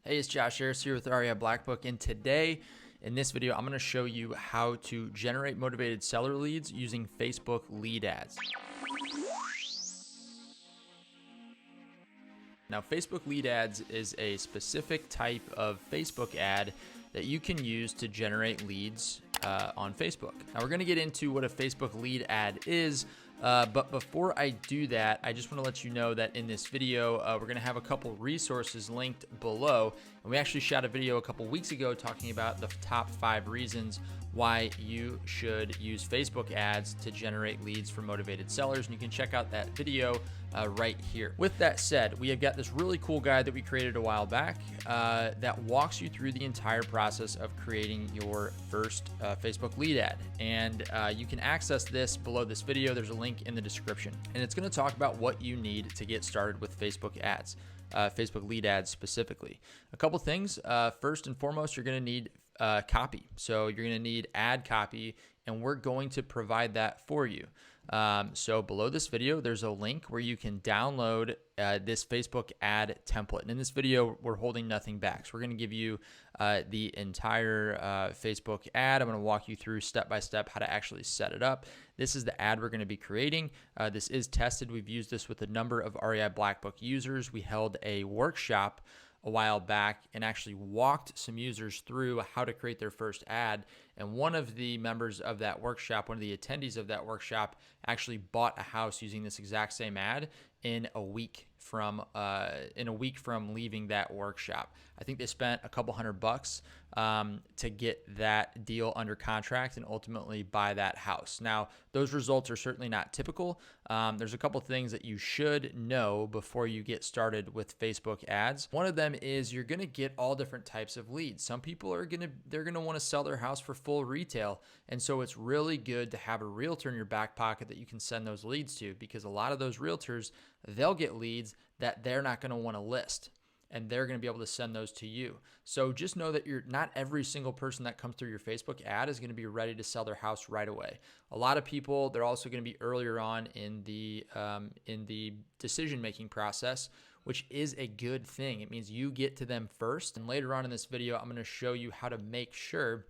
Hey, it's Josh Harris here with REI Black Book, and today in this video, I'm going to show you how to generate motivated seller leads using Facebook lead ads. Now, Facebook lead ads is a specific type of Facebook ad that you can use to generate leads on Facebook. Now, we're going to get into what a Facebook lead ad is, but before I do that, I just want to let you know that in this video, we're going to have a couple resources linked below. And we actually shot a video a couple weeks ago talking about the top 5 reasons why you should use Facebook ads to generate leads for motivated sellers. And you can check out that video right here. With that said, we have got this really cool guide that we created a while back that walks you through the entire process of creating your first Facebook lead ad. And you can access this below this video. There's a link in the description. And it's going to talk about what you need to get started with Facebook ads, Facebook lead ads specifically. A couple things. First and foremost, you're going to need copy. So you're going to need ad copy, and we're going to provide that for you. So below this video, there's a link where you can download this Facebook ad template. And in this video, we're holding nothing back. So we're going to give you the entire Facebook ad. I'm going to walk you through step by step how to actually set it up. This is the ad we're going to be creating. This is tested. We've used this with a number of REI Black Book users. We held a workshop a while back and actually walked some users through how to create their first ad. And one of the members of that workshop, one of the attendees of that workshop, actually bought a house using this exact same ad in a week from leaving that workshop. I think they spent a couple $100 to get that deal under contract and ultimately buy that house. Now, those results are certainly not typical. There's a couple things that you should know before you get started with Facebook ads. One of them is you're going to get all different types of leads. Some people are going to want to sell their house for full retail, and so it's really good to have a realtor in your back pocket that you can send those leads to, because a lot of those realtors, they'll get leads that they're not going to want to list, and they're going to be able to send those to you. So just know that not every single person that comes through your Facebook ad is going to be ready to sell their house right away. A lot of people, they're also going to be earlier on in the decision-making process, which is a good thing. It means you get to them first. And later on in this video, I'm going to show you how to make sure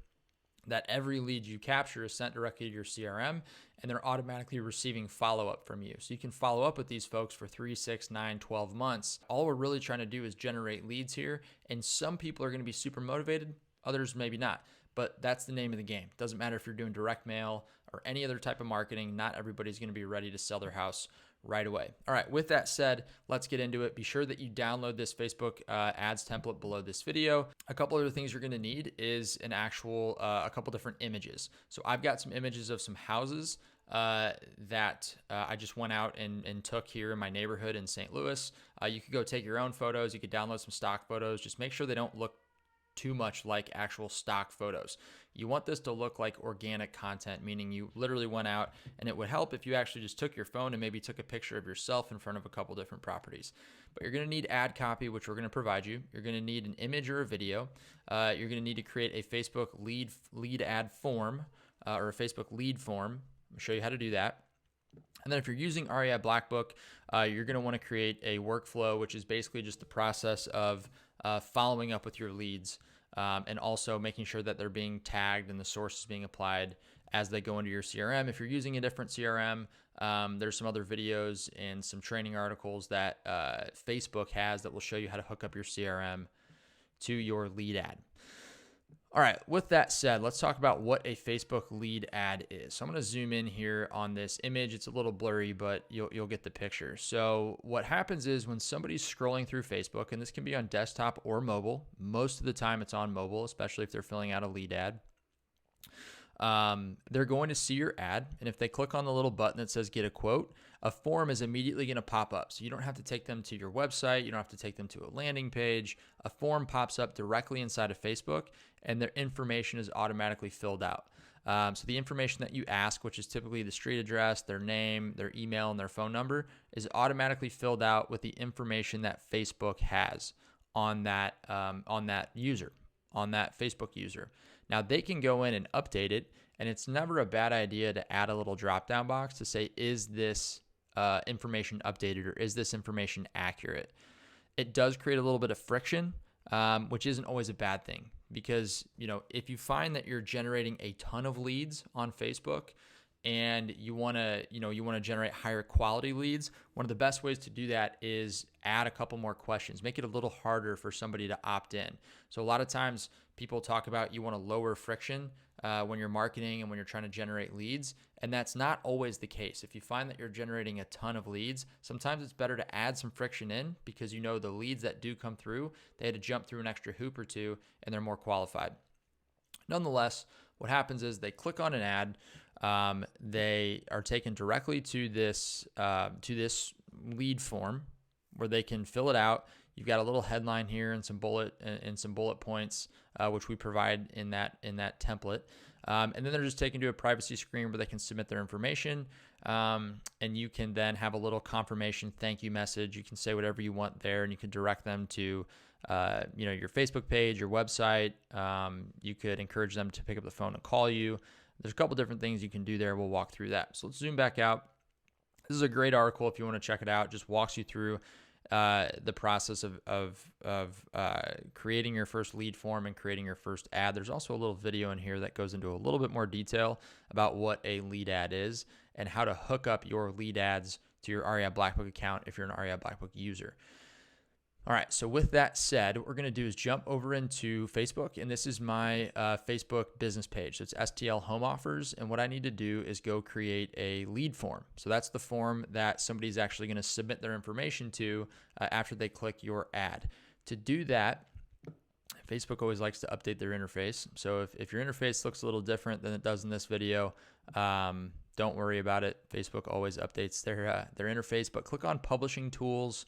that every lead you capture is sent directly to your CRM, and they're automatically receiving follow-up from you. So you can follow up with these folks for 3, 6, 9, 12 months. All we're really trying to do is generate leads here, and some people are going to be super motivated, others maybe not. But that's the name of the game. It doesn't matter if you're doing direct mail or any other type of marketing. Not everybody's going to be ready to sell their house right away. All right, with that said, let's get into it. Be sure that you download this Facebook ads template below this video. A couple other things you're going to need is a couple different images. So I've got some images of some houses that I just went out and took here in my neighborhood in St. Louis. You could go take your own photos. You could download some stock photos. Just make sure they don't look too much like actual stock photos. You want this to look like organic content, meaning you literally went out, and it would help if you actually just took your phone and maybe took a picture of yourself in front of a couple different properties. But you're going to need ad copy, which we're going to provide you. You're going to need an image or a video. You're going to need to create a Facebook lead ad form or a Facebook lead form. I'll show you how to do that. And then if you're using REI Black Book, you're going to want to create a workflow, which is basically just the process of following up with your leads and also making sure that they're being tagged and the source is being applied as they go into your CRM. If you're using a different CRM, there's some other videos and some training articles that Facebook has that will show you how to hook up your CRM to your lead ad. All right, with that said, let's talk about what a Facebook lead ad is. So I'm going to zoom in here on this image. It's a little blurry, but you'll get the picture. So what happens is when somebody's scrolling through Facebook, and this can be on desktop or mobile, most of the time it's on mobile, especially if they're filling out a lead ad, they're going to see your ad. And if they click on the little button that says get a quote, a form is immediately going to pop up. So you don't have to take them to your website. You don't have to take them to a landing page. A form pops up directly inside of Facebook, and their information is automatically filled out. So the information that you ask, which is typically the street address, their name, their email, and their phone number, is automatically filled out with the information that Facebook has on that user, on that Facebook user. Now they can go in and update it, and it's never a bad idea to add a little drop-down box to say, is this information updated or is this information accurate? It does create a little bit of friction which isn't always a bad thing, because if you find that you're generating a ton of leads on Facebook and you want to generate higher quality leads, one of the best ways to do that is add a couple more questions. Make it a little harder for somebody to opt in. So a lot of times people talk about you want to lower friction when you're marketing and when you're trying to generate leads, and that's not always the case. If you find that you're generating a ton of leads, sometimes it's better to add some friction in, because the leads that do come through, they had to jump through an extra hoop or two and they're more qualified. Nonetheless, what happens is they click on an ad. They are taken directly to this lead form where they can fill it out. You've got a little headline here and some bullet points, which we provide in that template. And then they're just taken to a privacy screen where they can submit their information. And you can then have a little confirmation thank you message. You can say whatever you want there, and you can direct them to your Facebook page, your website. You could encourage them to pick up the phone and call you. There's a couple different things you can do there. We'll walk through that. So let's zoom back out. This is a great article if you want to check it out. Just walks you through the process of creating your first lead form and creating your first ad. There's also a little video in here that goes into a little bit more detail about what a lead ad is and how to hook up your lead ads to your REI Blackbook account if you're an REI Blackbook user. All right, so with that said, what we're going to do is jump over into Facebook, and this is my Facebook business page. So it's STL Home Offers, and what I need to do is go create a lead form. So that's the form that somebody's actually going to submit their information to after they click your ad. To do that, Facebook always likes to update their interface. So if your interface looks a little different than it does in this video, don't worry about it. Facebook always updates their interface, but click on Publishing Tools.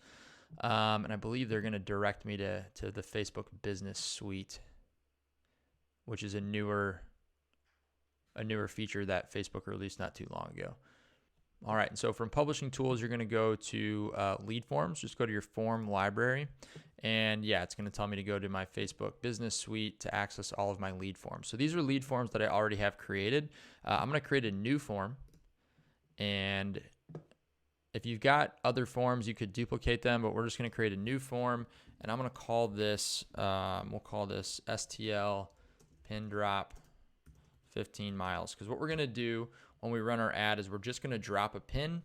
And I believe they're going to direct me to the Facebook Business Suite, which is a newer feature that Facebook released not too long ago. All right, and so from Publishing Tools, you're going to go to Lead Forms. Just go to your form library, and yeah, it's going to tell me to go to my Facebook Business Suite to access all of my lead forms. So these are lead forms that I already have created. I'm going to create a new form, and if you've got other forms, you could duplicate them, but we're just going to create a new form, and I'm going to call this, we'll call this STL pin drop 15 miles, because what we're going to do when we run our ad is we're just going to drop a pin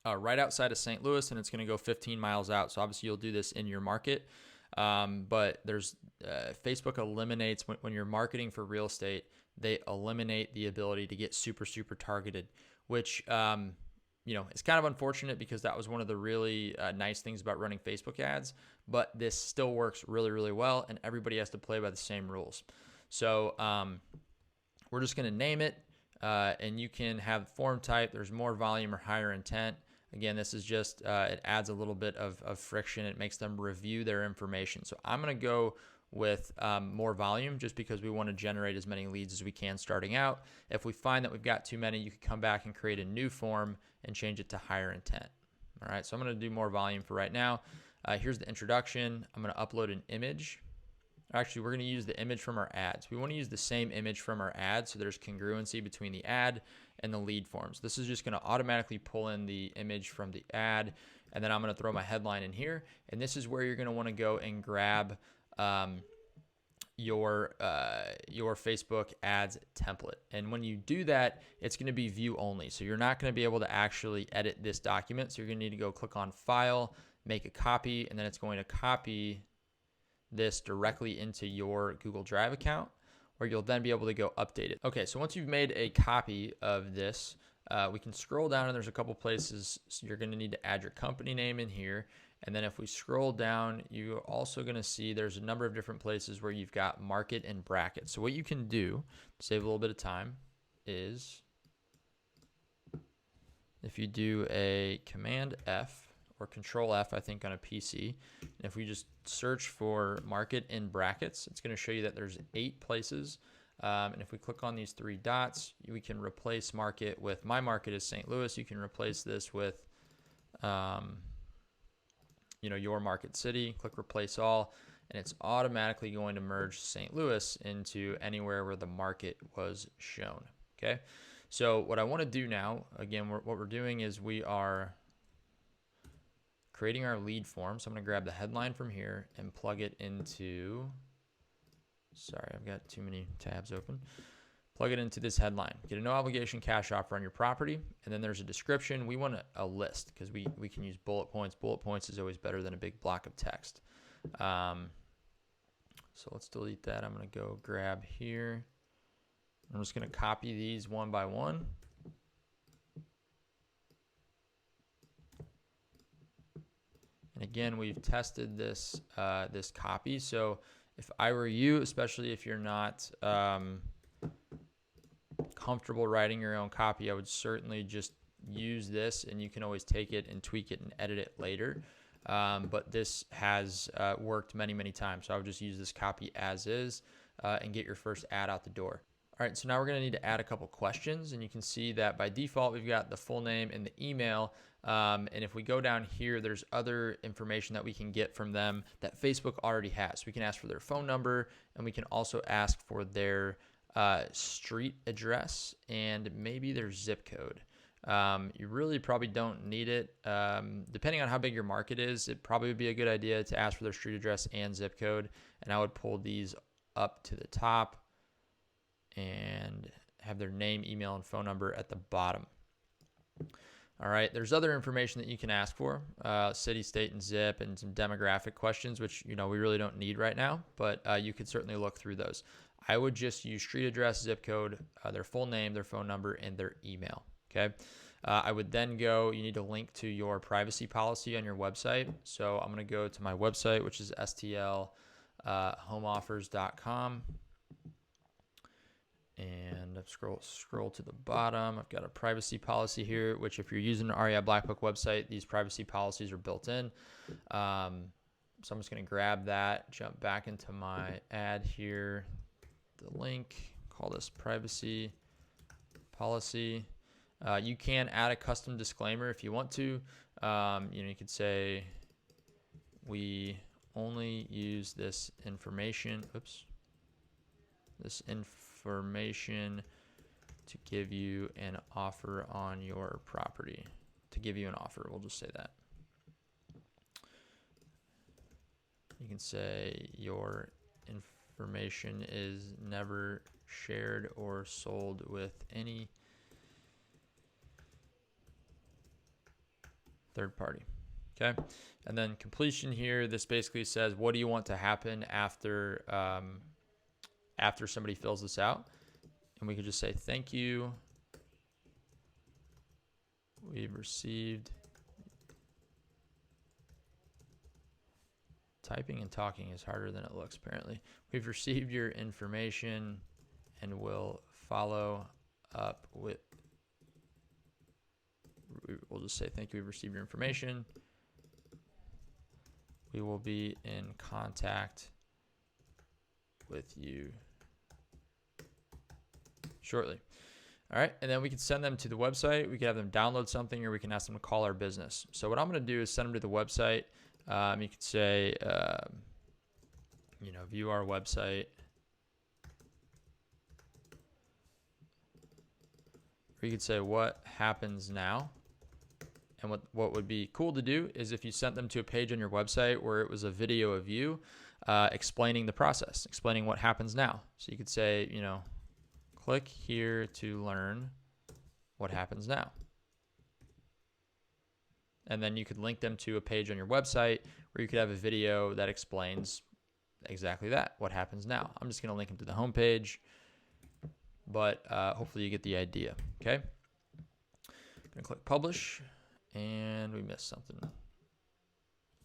right outside of St. Louis, and it's going to go 15 miles out. So obviously you'll do this in your market, but there's Facebook eliminates, when you're marketing for real estate, they eliminate the ability to get super targeted, which it's kind of unfortunate, because that was one of the really nice things about running Facebook ads, but this still works really well, and everybody has to play by the same rules. So we're just going to name it, and you can have form type. There's more volume or higher intent. Again, this is just, it adds a little bit of friction. It makes them review their information. So I'm going to go with more volume, just because we want to generate as many leads as we can starting out. If we find that we've got too many, you can come back and create a new form and change it to higher intent. All right, so I'm going to do more volume for right now. Here's the introduction. I'm going to upload an image. Actually, we're going to use the image from our ads. We want to use the same image from our ad, so there's congruency between the ad and the lead forms. This is just going to automatically pull in the image from the ad, and then I'm going to throw my headline in here, and this is where you're going to want to go and grab your Facebook ads template. And when you do that, it's going to be view only. So you're not going to be able to actually edit this document. So you're going to need to go click on File, make a copy, and then it's going to copy this directly into your Google Drive account, where you'll then be able to go update it. Okay, so once you've made a copy of this, we can scroll down, and there's a couple places. So you're going to need to add your company name in here. And then if we scroll down, you're also going to see there's a number of different places where you've got market and bracket. So what you can do to save a little bit of time is, if you do a Command F or Control F, I think on a PC, and if we just search for market in brackets, it's going to show you that there's 8 places. And if we click on these 3 dots, we can replace market with, my market is St. Louis. You can replace this with your market city. Click replace all, and it's automatically going to merge St. Louis into anywhere where the market was shown. Okay, so what I want to do now, again, what we're doing is we are creating our lead form. So I'm going to grab the headline from here and plug it into, sorry, I've got too many tabs open. Plug it into this headline. Get a no obligation cash offer on your property. And then there's a description. We want a list because we can use bullet points. Bullet points is always better than a big block of text. So let's delete that. I'm going to go grab here. I'm just going to copy these one by one. And again, we've tested this this copy. So if I were you, especially if you're not comfortable writing your own copy, I would certainly just use this, and you can always take it and tweak it and edit it later. But this has worked many, many times. So I would just use this copy as is and get your first ad out the door. All right, so now we're going to need to add a couple questions, and you can see that by default, we've got the full name and the email. And if we go down here, there's other information that we can get from them that Facebook already has. We can ask for their phone number, and we can also ask for their street address and maybe their zip code. You really probably don't need it. Depending on how big your market is, it probably would be a good idea to ask for their street address and zip code. And I would pull these up to the top and have their name, email, and phone number at the bottom. All right, there's other information that you can ask for, city, state, and zip, and some demographic questions, which we really don't need right now, but you could certainly look through those. I would just use street address, zip code, their full name, their phone number, and their email. Okay. I would then go, you need to link to your privacy policy on your website. So I'm going to go to my website, which is stlhomeoffers.com. And scroll to the bottom. I've got a privacy policy here, which if you're using an REI Black Book website, these privacy policies are built in. So I'm just going to grab that, jump back into my ad here, the link, call this privacy policy. You can add a custom disclaimer if you want to. You could say, we only use this information. This information to give you an offer on your property. To give you an offer, we'll just say that. You can say your information is never shared or sold with any third party. Okay. And then completion here, this basically says, what do you want to happen after somebody fills this out? And we could just say, thank you. We've received. Typing and talking is harder than it looks, apparently. We've received your information and will follow up with. We'll just say, thank you, we've received your information. We will be in contact with you shortly. All right, and then we can send them to the website. We can have them download something, or we can ask them to call our business. So what I'm going to do is send them to the website. You could say, view our website. Or you could say, what happens now? And what would be cool to do is if you sent them to a page on your website where it was a video of you explaining the process, explaining what happens now. So you could say, click here to learn what happens now. And then you could link them to a page on your website where you could have a video that explains exactly that, what happens now. I'm just going to link them to the homepage, but hopefully you get the idea. Okay. I'm going to click publish, and we missed something.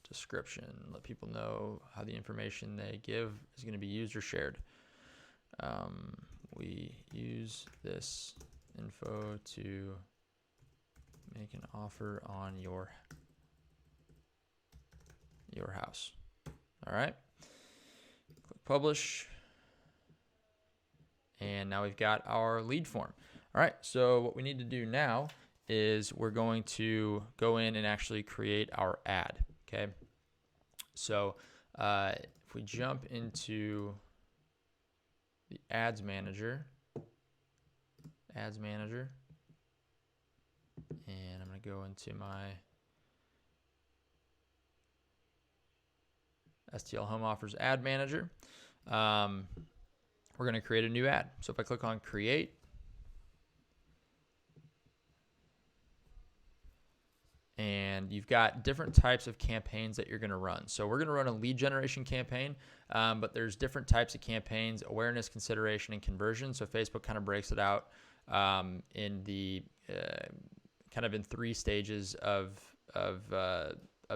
Description, let people know how the information they give is going to be used or shared. We use this info to make an offer on your house. All right. Click publish. And now we've got our lead form. All right. So what we need to do now is we're going to go in and actually create our ad. Okay. So if we jump into the ads manager, and I'm going to go into my STL Home Offers Ad Manager. We're going to create a new ad. So if I click on create, and you've got different types of campaigns that you're going to run. So we're going to run a lead generation campaign, but there's different types of campaigns: awareness, consideration, and conversion. So Facebook kind of breaks it out in the kind of in 3 stages of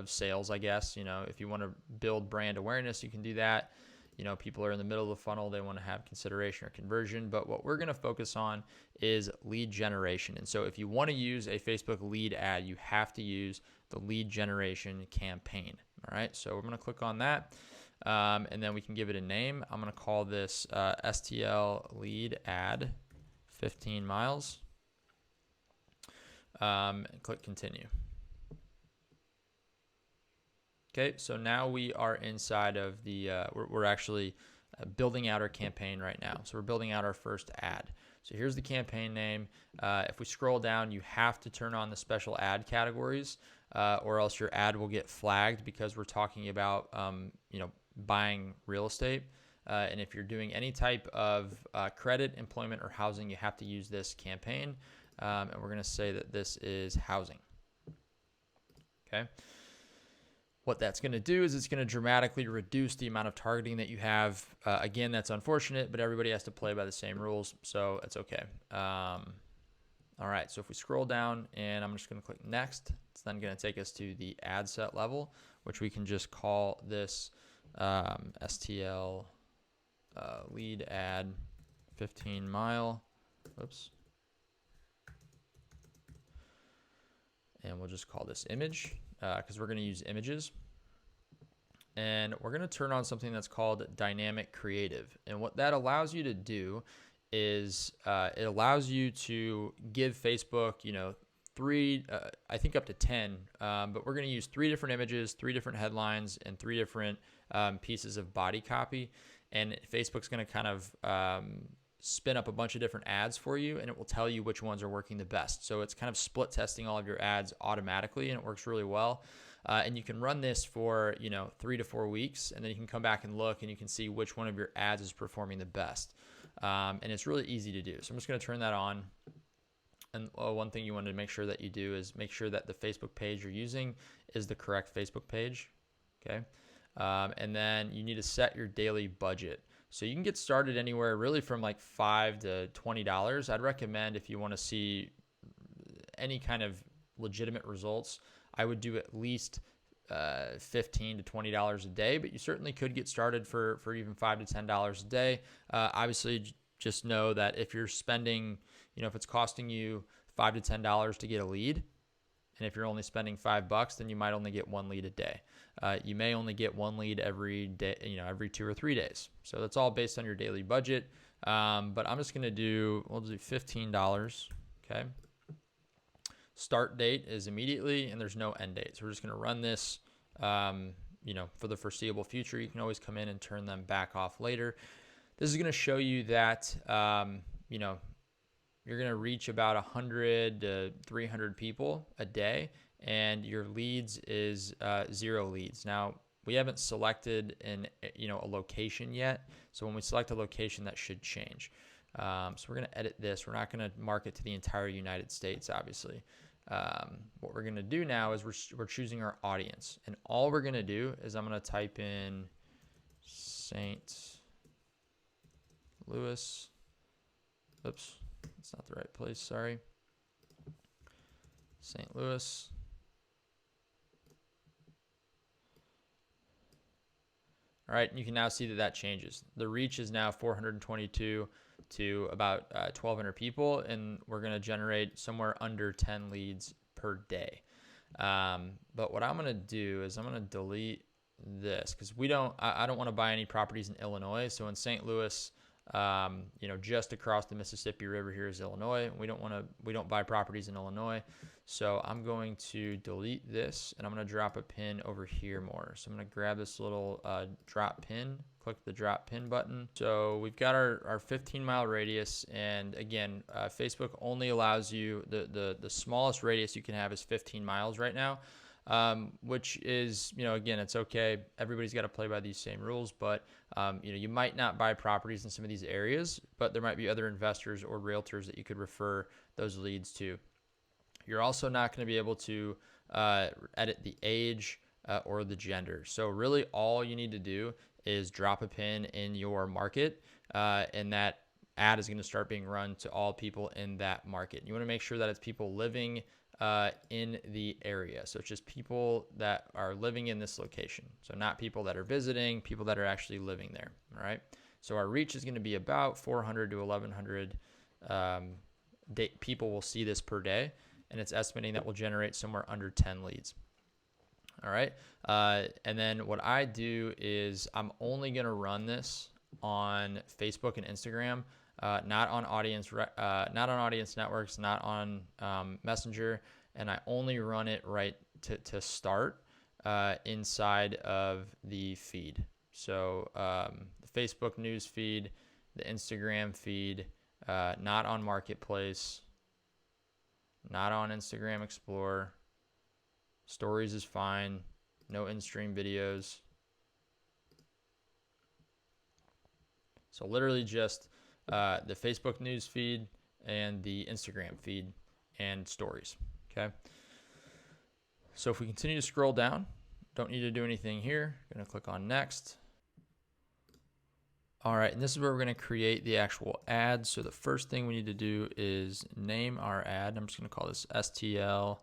sales, I guess. You know, if you want to build brand awareness, you can do that. You know, people are in the middle of the funnel, they want to have consideration or conversion, but what we're going to focus on is lead generation. And so if you want to use a Facebook lead ad, you have to use the lead generation campaign. All right, so we're going to click on that, and then we can give it a name. I'm going to call this STL lead ad 15 miles, and click continue. Okay, so now we are inside of the, we're actually building out our campaign right now. So we're building out our first ad. So here's the campaign name. If we scroll down, you have to turn on the special ad categories, or else your ad will get flagged, because we're talking about, you know, buying real estate. And if you're doing any type of credit, employment, or housing, you have to use this campaign. And we're going to say that this is housing. Okay. What that's going to do is it's going to dramatically reduce the amount of targeting that you have. Again, that's unfortunate, but everybody has to play by the same rules, so it's okay. All right, so if we scroll down, and I'm just going to click next, it's then going to take us to the ad set level, which we can just call this STL lead ad 15 mile. Whoops. And we'll just call this image, because we're going to use images. And we're going to turn on something that's called dynamic creative. And what that allows you to do is it allows you to give Facebook, you know, 3, I think up to 10, but we're going to use 3 different images, 3 different headlines, and 3 different pieces of body copy. And Facebook's going to kind of spin up a bunch of different ads for you, and it will tell you which ones are working the best. So it's kind of split testing all of your ads automatically, and it works really well. And you can run this for, you know, 3 to 4 weeks, and then you can come back and look, and you can see which one of your ads is performing the best. And it's really easy to do. So I'm just going to turn that on. And one thing you want to make sure that you do is make sure that the Facebook page you're using is the correct Facebook page. Okay. And then you need to set your daily budget. So you can get started anywhere really from like $5 to $20. I'd recommend, if you want to see any kind of legitimate results, I would do at least $15 to $20 a day, but you certainly could get started for even $5 to $10 a day. Obviously, just know that if you're spending, you know, if it's costing you $5 to $10 to get a lead, and if you're only spending $5, then you might only get 1 lead a day. You may only get 1 lead every day, you know, every 2 or 3 days. So that's all based on your daily budget. But I'm just going to do, we'll do $15. Okay. Start date is immediately, and there's no end date. So we're just going to run this, you know, for the foreseeable future. You can always come in and turn them back off later. This is going to show you that, you know, you're going to reach about 100 to 300 people a day, and your leads is 0 leads. Now, we haven't selected a location yet. So when we select a location, that should change. So we're going to edit this. We're not going to market to the entire United States, obviously. What we're going to do now is we're choosing our audience, and all we're going to do is I'm going to type in St. Louis. Oops. It's not the right place, sorry. St. Louis. All right, and you can now see that changes. The reach is now 422 to about 1,200 people, and we're going to generate somewhere under 10 leads per day. But what I'm going to do is I'm going to delete this, because I don't want to buy any properties in Illinois. So in St. Louis, just across the Mississippi River here is Illinois. We don't buy properties in Illinois. So I'm going to delete this, and I'm going to drop a pin over here more. So I'm going to grab this little drop pin, click the drop pin button. So we've got our 15-mile radius, and again, Facebook only allows you, the smallest radius you can have is 15 miles right now. which is, again, it's okay. Everybody's got to play by these same rules, but you might not buy properties in some of these areas, but there might be other investors or realtors that you could refer those leads to. You're also not going to be able to edit the age or the gender. So really all you need to do is drop a pin in your market, and that ad is going to start being run to all people in that market. You want to make sure that it's people living in the area. So it's just people that are living in this location. So not people that are visiting, people that are actually living there. All right. So our reach is going to be about 400 to 1100 people will see this per day. And it's estimating that will generate somewhere under 10 leads. All right. And then what I do is I'm only going to run this on Facebook and Instagram, not on audience networks, not on Messenger. And I only run it right to start inside of the feed. So the Facebook news feed, the Instagram feed, not on Marketplace, not on Instagram Explorer. Stories is fine. No in-stream videos. So literally just the Facebook news feed and the Instagram feed and stories. Okay. So if we continue to scroll down, don't need to do anything here. Going to click on next. All right, and this is where we're going to create the actual ad. So the first thing we need to do is name our ad. I'm just going to call this STL.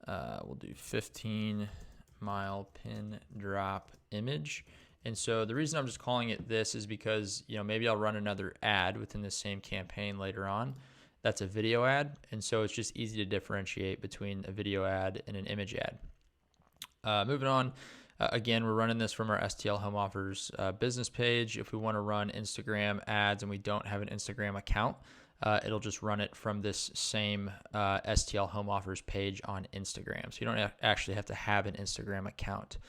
We'll do 15-mile pin drop image. And so the reason I'm just calling it this is because, maybe I'll run another ad within the same campaign later on. That's a video ad. And so it's just easy to differentiate between a video ad and an image ad. Moving on. Again, we're running this from our STL Home Offers business page. If we want to run Instagram ads and we don't have an Instagram account, it'll just run it from this same STL Home Offers page on Instagram. So you don't actually have to have an Instagram account.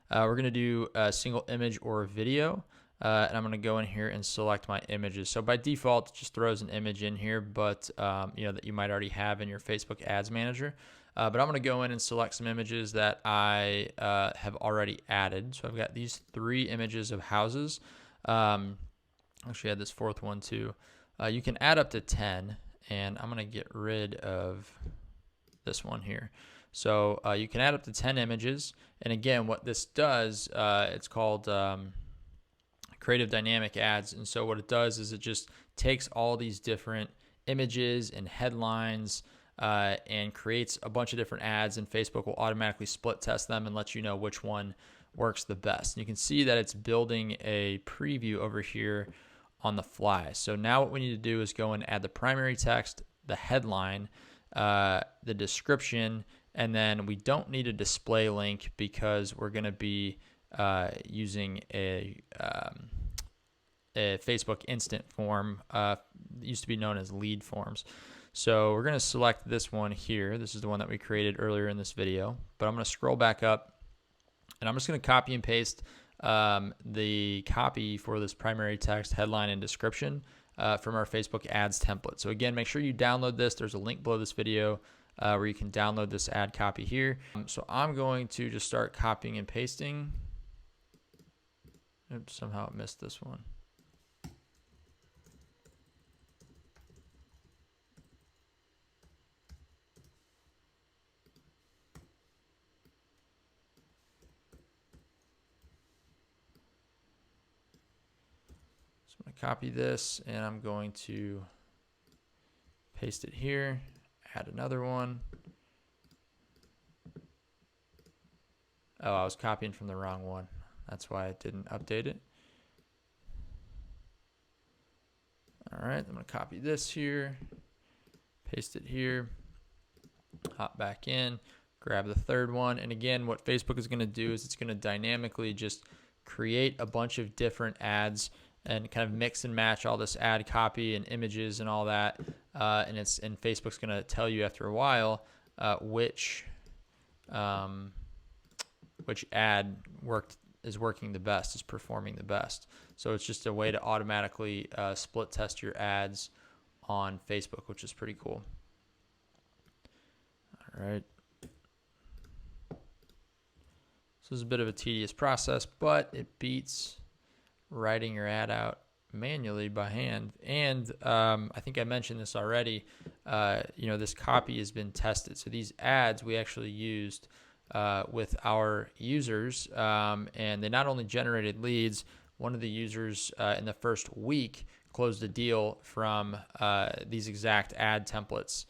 We're going to do a single image or a video, and I'm going to go in here and select my images. So by default, it just throws an image in here, but that you might already have in your Facebook Ads Manager. But I'm going to go in and select some images that I have already added. So I've got these 3 images of houses. Actually, I had this 4th one too. You can add up to 10, and I'm going to get rid of this one here. So you can add up to 10 images. And again, what this does, it's called Creative Dynamic Ads. And so what it does is it just takes all these different images and headlines and creates a bunch of different ads, and Facebook will automatically split test them and let you know which one works the best. And you can see that it's building a preview over here on the fly. So now what we need to do is go and add the primary text, the headline, the description, and then we don't need a display link because we're going to be using a Facebook instant form. It used to be known as lead forms. So we're going to select this one here. This is the one that we created earlier in this video, but I'm going to scroll back up and I'm just going to copy and paste the copy for this primary text, headline, and description from our Facebook ads template. So again, make sure you download this. There's a link below this video where you can download this ad copy here. So I'm going to just start copying and pasting. Oops, somehow I missed this one. Copy this, and I'm going to paste it here, add another one. Oh, I was copying from the wrong one. That's why I didn't update it. All right, I'm going to copy this here, paste it here, hop back in, grab the 3rd one. And again, what Facebook is going to do is it's going to dynamically just create a bunch of different ads and kind of mix and match all this ad copy and images and all that. And Facebook's going to tell you after a while which ad is working the best, is performing the best. So it's just a way to automatically split test your ads on Facebook, which is pretty cool. All right. So it's a bit of a tedious process, but it beats writing your ad out manually by hand. And I think I mentioned this already. This copy has been tested. So these ads we actually used with our users, and they not only generated leads. One of the users in the first week closed a deal from these exact ad templates.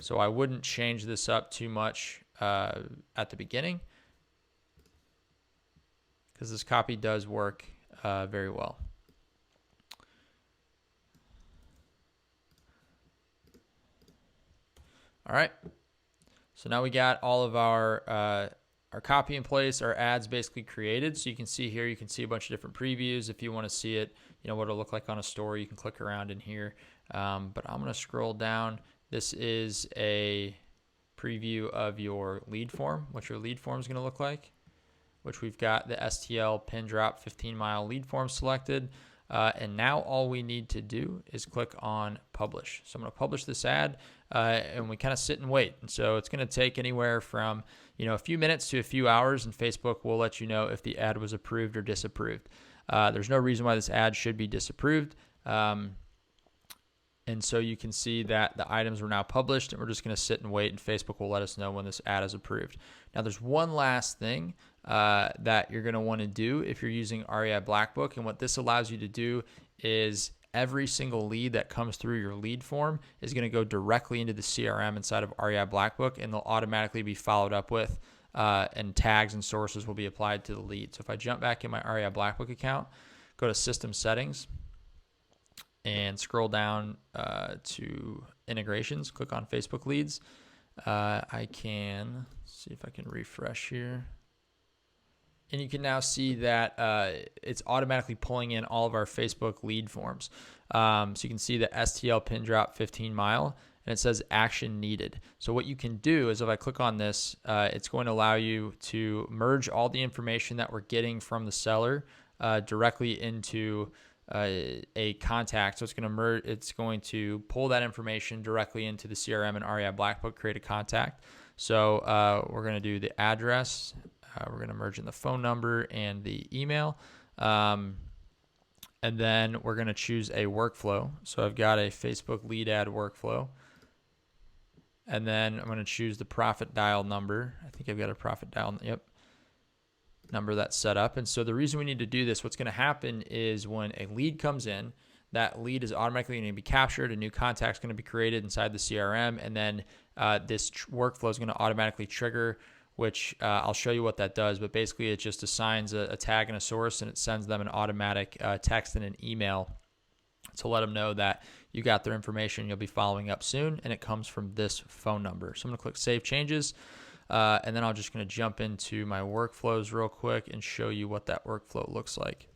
So I wouldn't change this up too much at the beginning, because this copy does work very well. All right. So now we got all of our copy in place, our ads basically created. So you can see here, you can see a bunch of different previews. If you want to see it, what it'll look like on a story, you can click around in here. But I'm going to scroll down. This is a preview of your lead form, what your lead form is going to look like, which we've got the STL pin drop 15-mile lead form selected. And now all we need to do is click on publish. So I'm going to publish this ad, and we kind of sit and wait. And so it's going to take anywhere from a few minutes to a few hours, and Facebook will let you know if the ad was approved or disapproved. There's no reason why this ad should be disapproved. And so you can see that the items were now published, and we're just going to sit and wait, and Facebook will let us know when this ad is approved. Now, there's one last thing that you're going to want to do if you're using REI Blackbook. And what this allows you to do is every single lead that comes through your lead form is going to go directly into the CRM inside of REI Blackbook, and they'll automatically be followed up with, and tags and sources will be applied to the lead. So if I jump back in my REI Blackbook account, go to System Settings, and scroll down to Integrations, click on Facebook Leads. I can see if I can refresh here. And you can now see that it's automatically pulling in all of our Facebook lead forms. So you can see the STL pin drop 15-mile, and it says action needed. So what you can do is if I click on this, it's going to allow you to merge all the information that we're getting from the seller directly into a contact. So it's going to pull that information directly into the CRM and REI Blackbook, create a contact. So we're going to do the address. We're going to merge in the phone number and the email. And then we're going to choose a workflow. So I've got a Facebook lead ad workflow. And then I'm going to choose the profit dial number. I think I've got a profit dial. Yep. Number that's set up. And so the reason we need to do this, what's going to happen is when a lead comes in, that lead is automatically going to be captured. A new contact is going to be created inside the CRM. And then this workflow is going to automatically trigger, which I'll show you what that does. But basically, it just assigns a tag and a source, and it sends them an automatic text and an email to let them know that you got their information. You'll be following up soon. And it comes from this phone number. So I'm going to click Save Changes. And then I'm just going to jump into my workflows real quick and show you what that workflow looks like.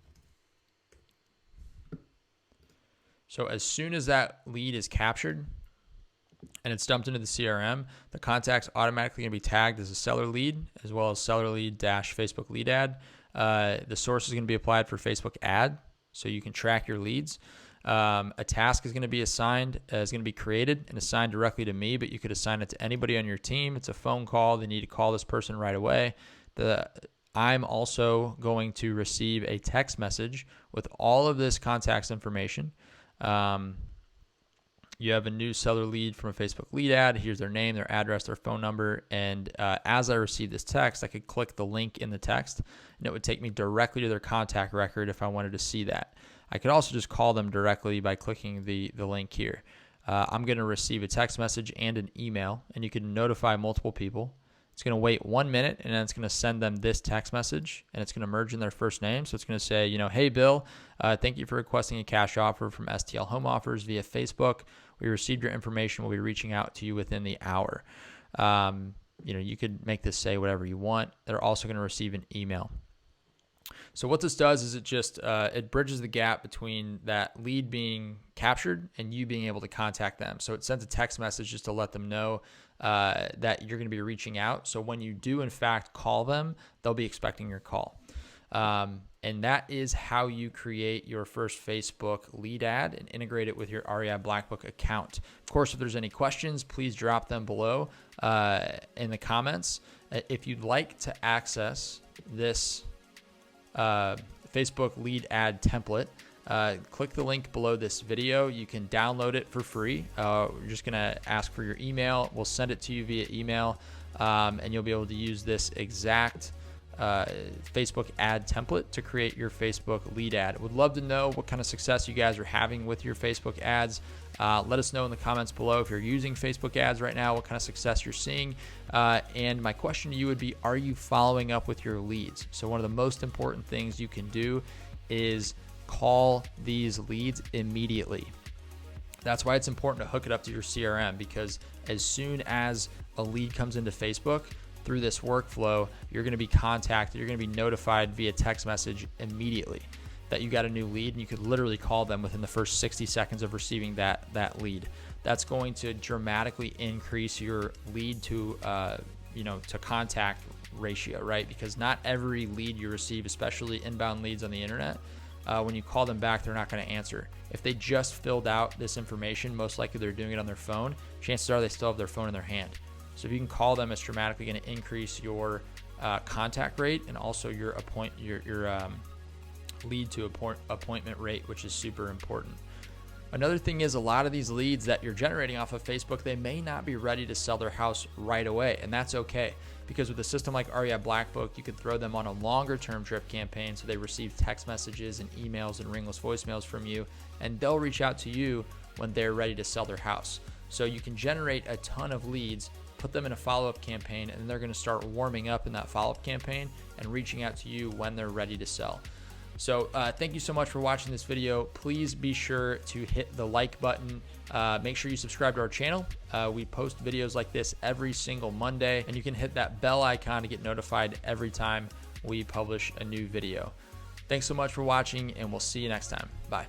So as soon as that lead is captured and it's dumped into the CRM, the contact's automatically going to be tagged as a seller lead, as well as seller lead - Facebook lead ad. The source is going to be applied for Facebook ad, so you can track your leads. A task is going to be assigned, is going to be created and assigned directly to me, but you could assign it to anybody on your team. It's a phone call. They need to call this person right away. I'm also going to receive a text message with all of this contact's information. You have a new seller lead from a Facebook lead ad. Here's their name, their address, their phone number. And as I receive this text, I could click the link in the text, and it would take me directly to their contact record if I wanted to see that. I could also just call them directly by clicking the link here. I'm going to receive a text message and an email, and you can notify multiple people. It's going to wait 1 minute, and then it's going to send them this text message, and it's going to merge in their first name. So it's going to say, hey, Bill, thank you for requesting a cash offer from STL Home Offers via Facebook. We received your information. We'll be reaching out to you within the hour. You could make this say whatever you want. They're also going to receive an email. So what this does is it bridges the gap between that lead being captured and you being able to contact them. So it sends a text message just to let them know that you're going to be reaching out. So when you do, in fact, call them, they'll be expecting your call. And that is how you create your first Facebook lead ad and integrate it with your REI Blackbook account. Of course, if there's any questions, please drop them below in the comments. If you'd like to access this Facebook lead ad template, click the link below this video. You can download it for free. We're just going to ask for your email. We'll send it to you via email, and you'll be able to use this exact Facebook ad template to create your Facebook lead ad. Would love to know what kind of success you guys are having with your Facebook ads. Let us know in the comments below if you're using Facebook ads right now, what kind of success you're seeing. And my question to you would be, are you following up with your leads? So one of the most important things you can do is call these leads immediately. That's why it's important to hook it up to your CRM, because as soon as a lead comes into Facebook, through this workflow, you're going to be contacted, you're going to be notified via text message immediately that you got a new lead, and you could literally call them within the first 60 seconds of receiving that lead. That's going to dramatically increase your lead to to contact ratio, right? Because not every lead you receive, especially inbound leads on the internet, when you call them back, they're not going to answer. If they just filled out this information, most likely they're doing it on their phone. Chances are they still have their phone in their hand. So if you can call them, it's dramatically going to increase your contact rate and also your lead to appointment rate, which is super important. Another thing is, a lot of these leads that you're generating off of Facebook, they may not be ready to sell their house right away, and that's okay, because with a system like REI Blackbook, you can throw them on a longer term drip campaign so they receive text messages and emails and ringless voicemails from you, and they'll reach out to you when they're ready to sell their house. So you can generate a ton of leads, put them in a follow-up campaign, and then they're going to start warming up in that follow-up campaign and reaching out to you when they're ready to sell. So thank you so much for watching this video. Please be sure to hit the like button. Make sure you subscribe to our channel. We post videos like this every single Monday, and you can hit that bell icon to get notified every time we publish a new video. Thanks so much for watching, and we'll see you next time. Bye.